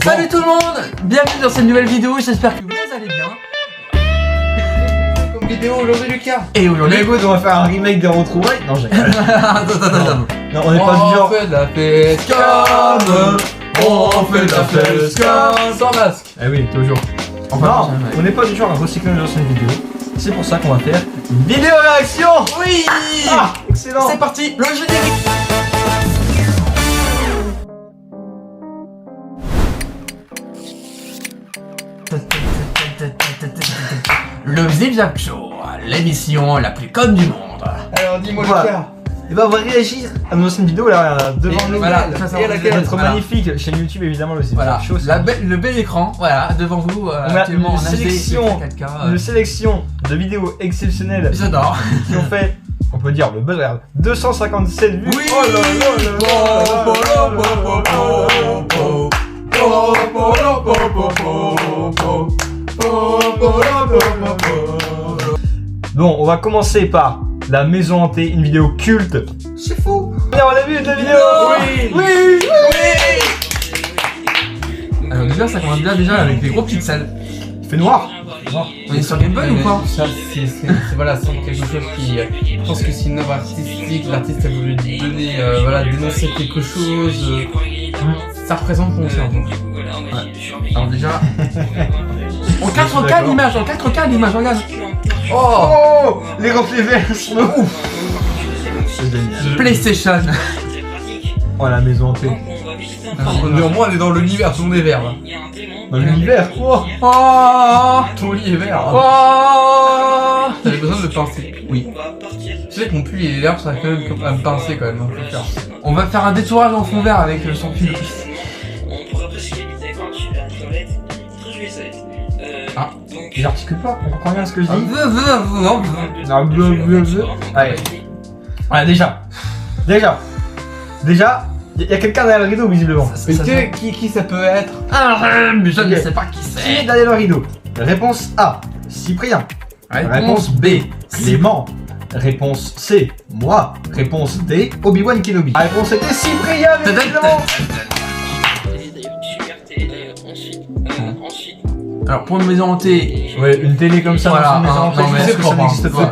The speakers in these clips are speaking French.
Salut tout le monde, bienvenue dans cette nouvelle vidéo, j'espère que vous allez bien. Comme vidéo aujourd'hui Lucas. Et aujourd'hui, écoute, on va faire un remake des retrouvailles. Non, j'ai attends. Non, on est pas du genre. On fait de la facecam, on fait de la facecam sans masque. Eh oui, toujours. Enfin, on n'est pas du genre à recycler nos anciennes vidéos. C'est pour ça qu'on va faire une vidéo réaction. Oui. Ah, excellent. C'est parti, le générique. Le Zigzag Show, l'émission la plus conne du monde. Alors dis-moi Voilà. Lucas. Et bah on va réagir à nos anciennes vidéos là devant nous. Voilà, et à laquelle notre voilà. magnifique chaîne YouTube évidemment le Voilà, Show. le bel écran, voilà, devant vous, actuellement en HD, 4K. Une sélection de vidéos exceptionnelles J'adore. qui ont fait, on peut dire, le buzz. Regarde, 257 vues. Oui. Oh là là là là. Bon, on va commencer par la maison hantée, une vidéo culte. C'est fou. Bien, on a vu la vidéo. Oui. Alors déjà, ça commence bien déjà avec des gros pixels. Il fait noir. On est sur Game Boy ou pas? Ça, c'est voilà, c'est quelque chose qui. Je pense que c'est une œuvre artistique. L'artiste a voulu donner, voilà, dénoncer quelque chose. Ça représente mon cerveau. Ouais. Alors déjà, en 4K l'image, regarde. Oh, les reflets verts sont ouf. PlayStation. Oh, la maison hantée. Néanmoins, on est dans l'univers, tout le monde est vert là. Dans l'univers, quoi. Oh. Ton lit est vert. Oh. T'avais besoin de pincer. Oui. Tu sais que mon pull il est vert, ça va quand même à me pincer quand même. Faut le faire. On va faire un détourage en fond vert avec son film. Ah, j'articule pas, on comprend bien ce que je dis. Non. Allez. Voilà, déjà, il y a quelqu'un derrière le rideau visiblement. Mais qui ça peut être? Mais je ne sais pas qui Qui est c'est. derrière le rideau? Réponse A, Cyprien. Réponse B, Clément. Réponse C, moi. Réponse D, Obi-Wan Kenobi. La réponse était Cyprien, bien évidemment. Alors pour une maison hantée, Ouais, une télé comme ça, voilà, dans une maison hantée, non, mais je pense que ça n'existe pas.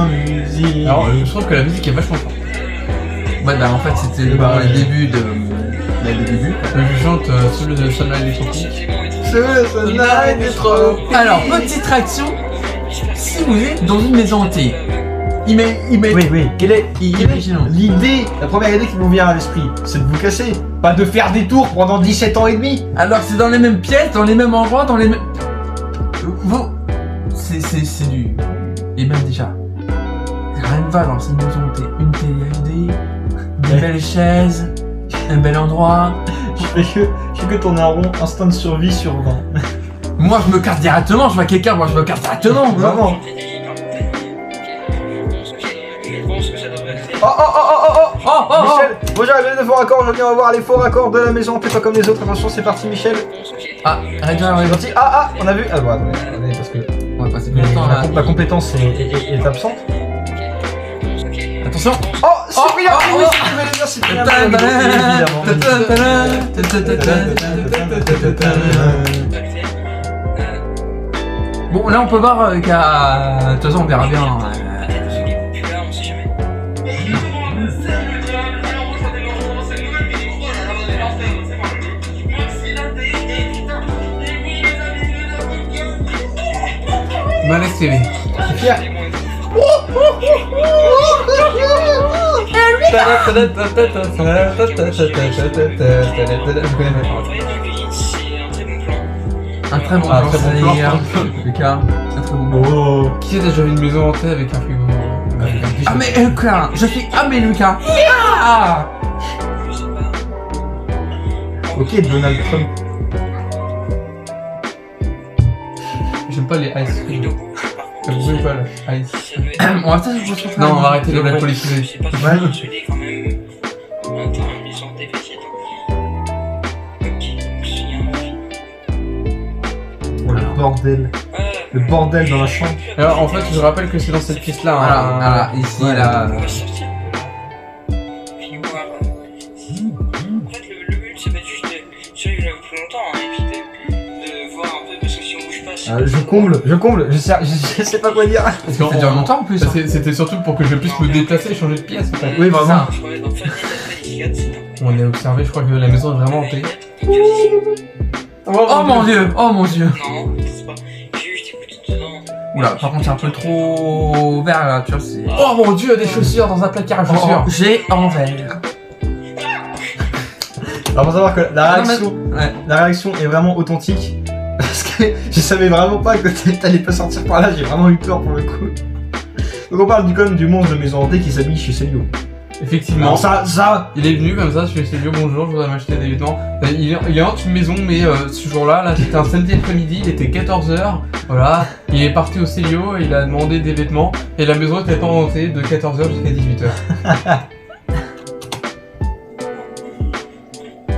Musique. Alors, je trouve que la musique est vachement forte. bah en fait c'était Bah, les débuts de. Les débuts. Je chante celui de Sunlight des Tropiques. Alors petite réaction, si vous êtes dans une maison hantée, il met. Oui, quelle est Imaginons. l'idée, la première idée qui nous vient à l'esprit, c'est de vous casser, pas de faire des tours pendant 17 ans et demi. Alors c'est dans les mêmes pièces, dans les mêmes endroits, dans les mêmes. Vous. C'est du. Et même déjà. Rien ne va dans cette maison hantée. Une télé HD, des Ouais. belles chaises, un bel endroit. Je fais que tourner un rond, instinct de survie sur 20. Moi je me casse directement, je vois quelqu'un, moi je me casse directement. Vraiment. Oh. Michel, bonjour, j'arrive de faux raccords, je viens voir les faux raccords de la maison, pas comme les autres, attention, c'est parti Michel. Ah, arrête de C'est parti, on a vu. Ah bon, attendez, parce que on va passer plus de temps là. la compétence est absente. Attention. Oh, Cyprien, oh, oui, oh. c'est ce que je voulais dire, Cyprien, évidemment. Bon, là on peut voir qu'à. De toute façon, on verra bien. Malaise TV. C'est fier. Je connais pas. Un très bon Ah, plan, très bon ça, plan. les gars. Lucas, un très bon plan. Oh. Qui a déjà vu une maison hantée avec un frigo? Avec un frigo. Ah mais Lucas, je suis. Ah mais Lucas. Ah. Ok, Donald Trump. J'aime pas les ice cream. Vous voulez pas le ice? On va peut-être se retrouver. Non, on va arrêter de la politiser. Oh le bordel. le bordel dans la chambre. Alors en fait, je rappelle que c'est dans cette pièce-là. Voilà, ici, Ouais. là. On va sortir. Puis voir. En fait, le but, c'est pas juste de survivre le plus longtemps, hein, et puis de voir un peu, parce que si on bouge pas, c'est Je comble, je sais pas quoi dire. Parce Ça dure longtemps en plus. Bah, C'était surtout pour que je puisse me déplacer et changer de pièce. En fait. Oui, vraiment. Ça. je pourrais donc faire des gars, c'est On est observé, je crois que la maison est vraiment hantée. Oh mon dieu, oh mon dieu. Non, c'est pas. J'ai juste écouté dedans. Oula, par contre, c'est un peu trop vert là, tu vois. C'est. Oh mon dieu, des chaussures dans un placard à chaussures. Oh, j'ai en vert. Alors, faut savoir que Ouais. la réaction est vraiment authentique. Parce que je savais vraiment pas que t'allais pas sortir par là, j'ai vraiment eu peur pour le coup. Donc, on parle quand même du monstre de maison hantée qui s'habille chez Célio. Effectivement. Non, ça. Il est venu comme ça, je lui ai dit bonjour, je voudrais m'acheter des vêtements. Il est en une maison, mais ce jour-là, là, c'était un samedi après-midi, il était 14h, voilà. Il est parti au Célio, il a demandé des vêtements, et la maison était hantée de 14h jusqu'à 18h.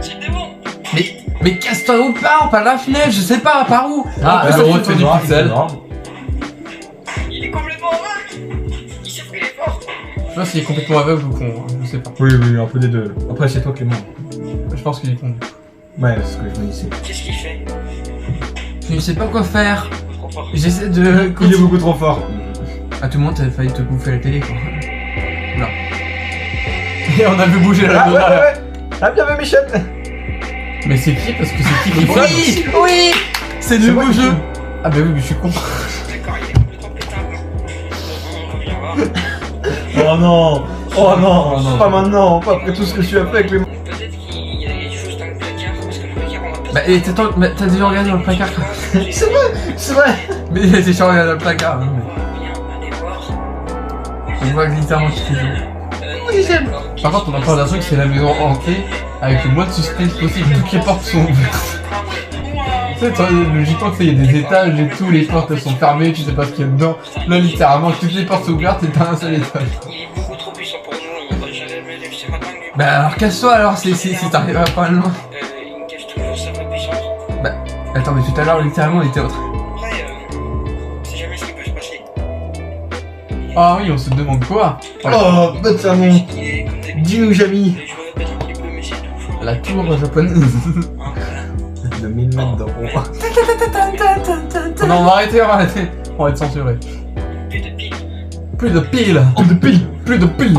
C'était bon. Mais casse-toi où part, par la fenêtre, je sais pas, par où. Ah, le le fait du pixel. Il est complètement aveugle. Il sait qu'il est fort. Je sais pas s'il est complètement aveugle ou con, hein, je sais pas. Oui, un peu des deux. Après, c'est toi Clément. Je pense qu'il est con. Ouais, c'est ce que je me disais. Qu'est-ce qu'il fait? Je ne sais pas quoi faire. Trop fort. J'essaie de. Il est beaucoup trop fort. À tout le monde, t'avais failli te bouffer la télé quoi. Et on a vu bouger la Ah, maison. ouais. Ah, bien vu, Michel. Mais c'est qui? Parce que c'est qui filme? Oui, c'est le nouveau jeu. Ah bah oui, mais je suis con. D'accord, il est complètement pétard. On revient voir. Oh non. Oh non. Oh non. Pas maintenant. Pas après tout ce que tu as fait, Clément. Peut-être qu'il y a des choses dans le placard, parce que le placard, on va pas. Bah, et t'as déjà regardé dans le placard quoi. C'est vrai. Mais il a déjà regardé dans le placard. hein, mais On va bien aller voir. On voit littéralement qui fait jouer. Oui, j'aime. Par contre, on a parlé d'un truc, c'est la maison hantée avec le moins de suspense possible. Toutes les portes sont ouvertes. Tu sais, logiquement, tu sais, il y a des étages et tout, les portes elles sont fermées, tu sais pas ce qu'il y a dedans. Là, littéralement, toutes les portes sont ouvertes et t'as un seul étage. Il est beaucoup trop puissant pour nous, on va jamais réussir à atteindre. Bah alors casse-toi alors si t'arrives à pas loin. Il me cache toujours sa vraie puissance. Attends mais tout à l'heure littéralement il était autre. Après, on sait jamais ce qui peut se passer. Ah oui, on se demande quoi? Oh, bête ça mon. Il est comme d'habitude. Dis-nous, Jamy. Je me répète un petit peu, mais c'est tout. La tour japonaise. Hein, voilà. De 1000 mètres d'en haut. Non, on va arrêter. On va être censuré. Plus de piles. Plus de piles. Oh, de pile. Plus de piles.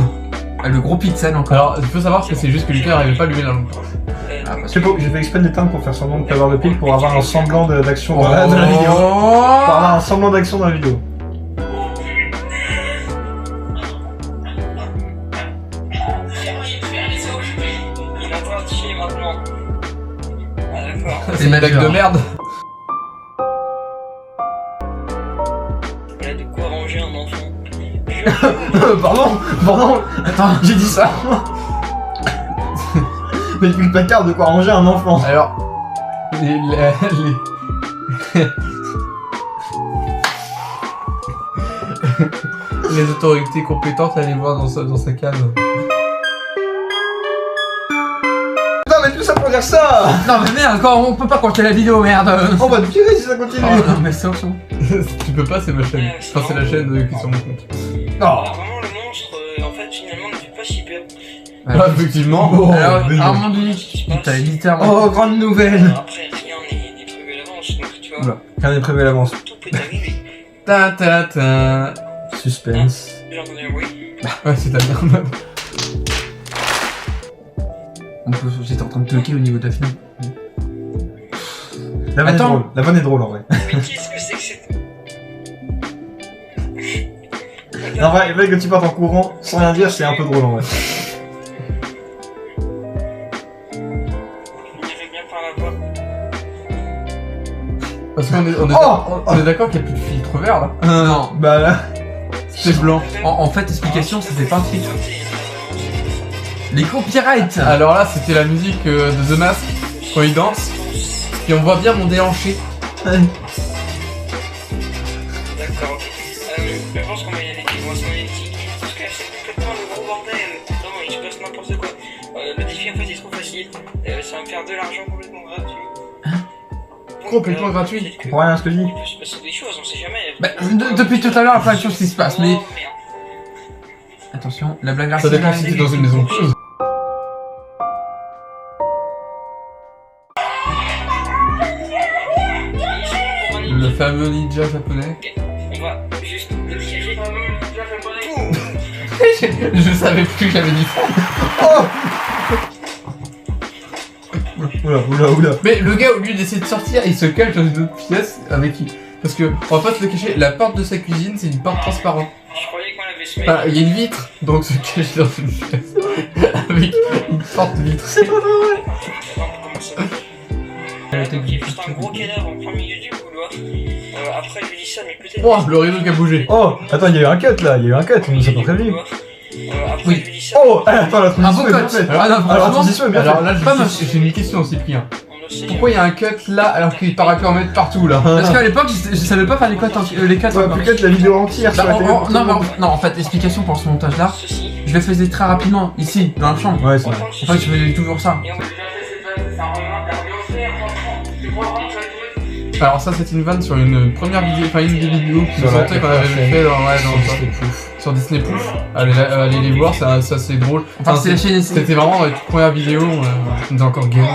Ah, le gros pixel encore. Alors, il faut savoir que c'est juste que Lucas n'arrivait pas à allumer la lampe. Ah, parce C'est beau, j'ai fait exprès de l'éteindre pour faire semblant de pas avoir de pile pour avoir un semblant d'action Oh. dans la vidéo. Pour avoir un semblant d'action dans la vidéo. Il va pouvoir tirer maintenant. Ah, d'accord. C'est une blague de merde. Il a de quoi ranger un enfant. Pardon, attends, j'ai dit ça. Mais depuis le placard, de quoi ranger un enfant. Alors, les autorités compétentes allaient voir dans sa cave. Non, mais tout ça pour dire ça. Non mais merde encore, on peut pas compter la vidéo merde. On va te tirer si ça continue. Oh non mais c'est option. Tu peux pas, c'est ma chaîne. Enfin, c'est la chaîne qui est sur mon compte. Non. Alors, vraiment, le monstre, en fait, finalement, ne fait pas si peur. Ah, effectivement. Oh. Alors, mais non. Armand dit, t'as littéralement. Oh, grande nouvelle. Après, rien n'est prévu à l'avance, donc tu vois, Oula, rien n'est prévu à l'avance. tout peut arriver. Ta ta ta. Suspense. J'ai entendu un bruit. Ouais, c'est ta merde. En plus, j'étais en train de toquer au niveau de la fenêtre. La vanne est Attends. drôle. La vanne est drôle en vrai. Mais qu'est-ce que c'est que c'est En vrai, le fait que tu partes en courant sans rien dire, c'est un peu drôle en vrai. Il irait bien par la voix. Parce qu'on est, Oh on est d'accord qu'il n'y a plus de filtre vert là. Non. Bah là. C'est blanc. En fait, explication, c'était pas un filtre. Les copyrights. Alors là, c'était la musique de The Mask quand il danse. Et on voit bien mon déhanché. D'accord, ok. Je pense qu'on va y aller, on va s'en aller ici. Parce que c'est complètement le gros bordel. Vraiment, il se passe n'importe quoi. Le défi en fait est trop facile. Ça va me faire de l'argent complètement gratuit. Complètement gratuit. peut-être que Pour rien à ce que je dis. il peut se passer des choses, on sait jamais. Bah, depuis tout à l'heure, il y a plein de choses qui se passent, mais... Oh, merde. Attention, la blague Ça raciste. dépend si t'es dans une maison close. Le fameux ninja japonais. On va juste le piéger. Je savais plus que j'avais dit ça. Oula. Mais le gars, au lieu d'essayer de sortir, il se cache dans une autre pièce avec qui. Parce que, on va pas se le cacher, la porte de sa cuisine, c'est une porte transparente. Je croyais qu'on avait se Enfin, il y a une vitre, donc se cache dans une pièce. Avec une porte vitrée. C'est pas vrai. Donc il y a juste un gros cadavre en plein milieu du couloir. Après je lui dis ça, mais peut-être. Oh, le rideau qui a bougé. Oh, attends, il y a eu un cut là, on nous a pas prévenu. Après Oui. je lui dis ça. Oh, attends, la Un transition beau est bien cut. faite. Ah non, Alors, la franchement, transition est bien Alors faite. là, Pas mal. j'ai une question aussi, Cyprien. On le sait. Pourquoi il y a un cut là alors qu'il paraît pu en mettre partout là? Parce qu'à l'époque, je savais pas faire les cuts les cuts Tu vas encore. plus cut la vidéo entière sur Bah, la télé. pour tout non, le monde. non, en fait, explication pour ce montage-là, Ceci. je le faisais très rapidement, ici, dans la chambre. Ouais, c'est vrai. En fait, je faisais toujours ça. Et on va Alors ça c'était une vanne sur une première vidéo, enfin une des vidéos qui Sur nous la- sentait qu'on avait fait Disney sur Disney Pouf. Allez les voir, ça c'est drôle. Enfin, c'est la chaîne essai. C'était vraiment la toute première vidéo, on était encore gamin.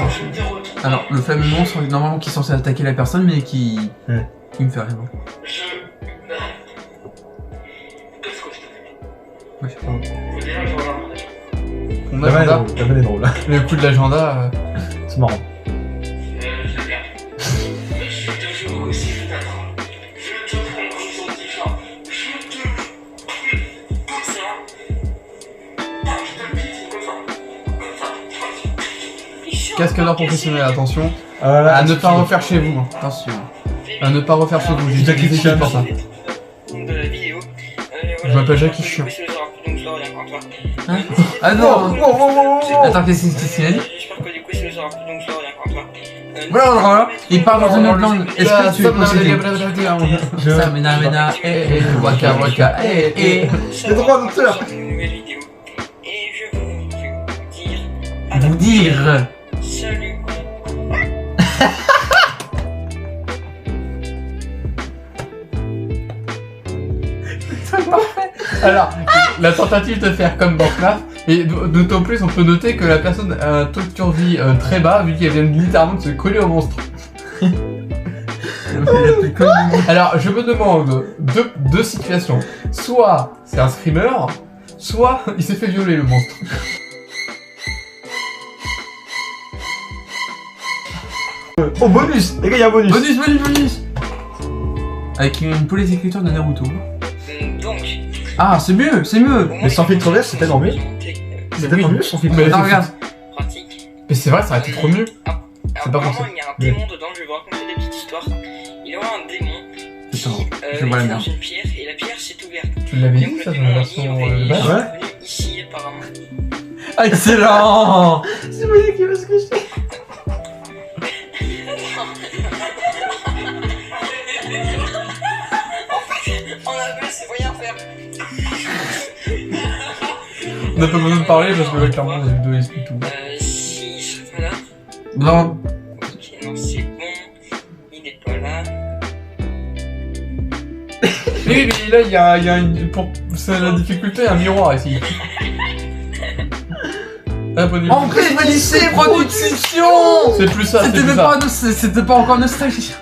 Alors, le fameux monstre, normalement, qui est censé attaquer la personne, mais qui me fait rien. Ouais, je sais pas. Mon La vanne est agenda, drôle, la vanne est drôle. le coup de l'agenda, C'est marrant. cascadeur professionnel, attention. Voilà, À ne pas refaire chez vous. Attention. À ne pas refaire chez vous, j'ai déjà Jackie des Chan. équipes pour ça. de la vidéo. Je m'appelle Jackie Chan. Donc je leur rien contre toi. Hein Ah non Attends, qu'est-ce qu'il a dit? J'espère que du coup ça nous aura plu, donc je leur rien contre toi. Voilà, il part dans une autre langue. Est-ce que tu es possédé? Je- Ça, mena, waka, waka, Les droits d'auteur. Une nouvelle vidéo. Et je veux Vous dire. salut. Alors, la tentative de faire comme dans FNAF, et d'autant plus on peut noter que la personne a un taux de survie très bas vu qu'elle vient littéralement de se coller au monstre. Alors je me demande deux situations. Soit c'est un screamer, soit il s'est fait violer le monstre. Oh, bonus. Les gars, il y a un bonus. Bonus. Avec une police écriture de Naruto. Donc, Ah, c'est mieux. Mais sans filtre vert, c'est tellement mieux. C'est tellement mieux sans filtre Mais vert. Non, regarde. pratique. Mais c'est vrai, ça aurait été trop mieux. C'est pas Apparemment, possible. il y a un démon dedans, je vais vous raconter des petites histoires. Il y aura un démon qui Attends, je vois la est dans merde. une pierre et la pierre s'est ouverte. Tu l'avais Et dit donc ça le dans la démon version est vache. Ouais. venu ici apparemment. Excellent. C'est moi qui va se cacher. On a vu, c'est rien faire. On n'a pas besoin de parler parce que là, clairement la vidéo explique tout. Si il serait pas là. Non. Ok, non, c'est bon. Il est pas là. Oui, mais là il y a une. Pour c'est la difficulté, un miroir ici. Abonnez-vous. En vrai, lycée production. C'est plus ça, c'est C'était plus même ça. pas, c'était pas encore nostalgie.